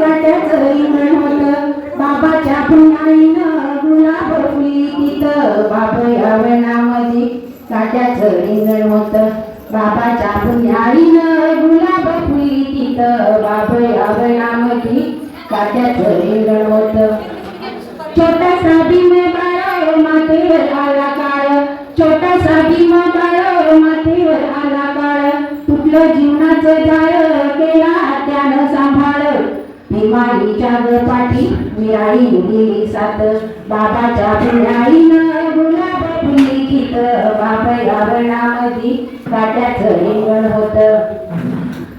काट्याचं रिंगण होतं बाबाच्या पुण्याईनं गुलाब फुली तिथं बाबया वनामध्ये काट्याचं रिंगण होतं बाबाच्या पुण्याईनं गुलाब फुली तिथं बाबया वनामध्ये काट्याचं रिंगण होतं छोटासा भीम बाळ माथेवर आला काळ छोटासा भीम बाळ माथेवर आला काळ तुटलं जीवनाचं जाळ केला त्यानं सांभाळ भीमाईच्या पाठी मिळाली गेली साथ बाबाच्या पुण्याईनं गुलाब फुली तिथं बाबया वनामध्ये काट्याचं रिंगण होतं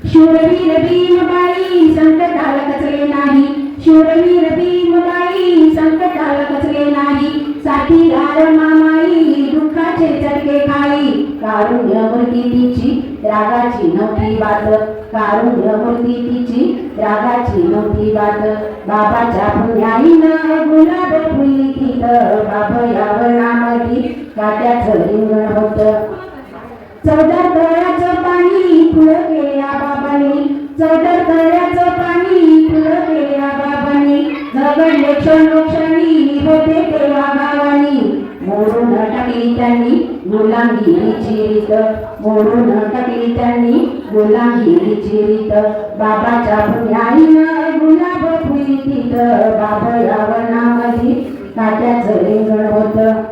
शूरवीर भीमबाई संकटाला कचले नाही शूरवीर भीमबाई संकटाला कचले नाही साथीदार मामाई दुःखाचे चटके खाई कारुण्यमूर्ती तिची रागाची नव्हती बात कारुण्यमूर्ती तिची रागाची नव्हती बात बाबाच्या पुण्याईनं गुलाब फुली तिथं बाबया वनामध्ये काट्याचं रिंगण होतं 14 तळ्याचं पाणी फुलं केल्या बाबांनी 14 तळ्याचं पाणी फुलं केल्या बाबांनी झगडले क्षणोक्षणी होते तेव्हा गावानी मोडून टाकली त्यांनी गुलामगिरीची रीत मोडून टाकली त्यांनी गुलामगिरीची रीत बाबाच्या पुण्याईनं गुलाब फुली तिथं बाबया वनामध्ये काट्याचं रिंगण होतं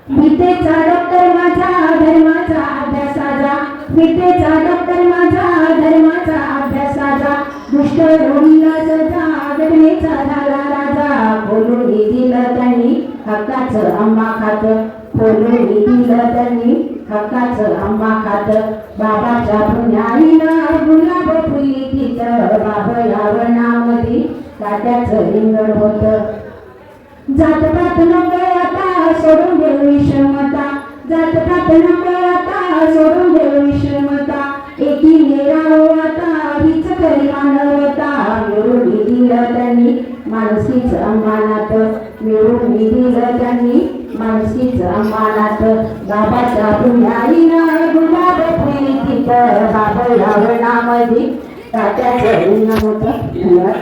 विद्येचा डॉक्टर माझा धर्माचा अभ्यासाचा विद्येचा डॉक्टर माझा धर्माचा अभ्यासाचा दुष्ट रोगीला सजा जगण्याचा झाला राजा खोलून दिलं त्यांनी हक्काचं आंबा खात खोलून दिलं त्यांनी हक्काचं आंबा खात बाबाच्या पुण्याईनं गुलाब फुली तिथं बाबया वनामध्ये काट्याचं रिंगण होतं जातपात नको आता सोडून देऊ विषमता जातपात नको आता सोडून देऊ विषमता एकीने राहो आता हीच खरी मानवता मिळून दिलं त्यांनी माणुसकीचं अम्मानात मिळून दिलं त्यांनी माणुसकीचं अम्मानात बाबाच्या पुण्याईनं गुलाब फुली तिथं बाबया वनामध्ये काट्याचं रिंगण होतं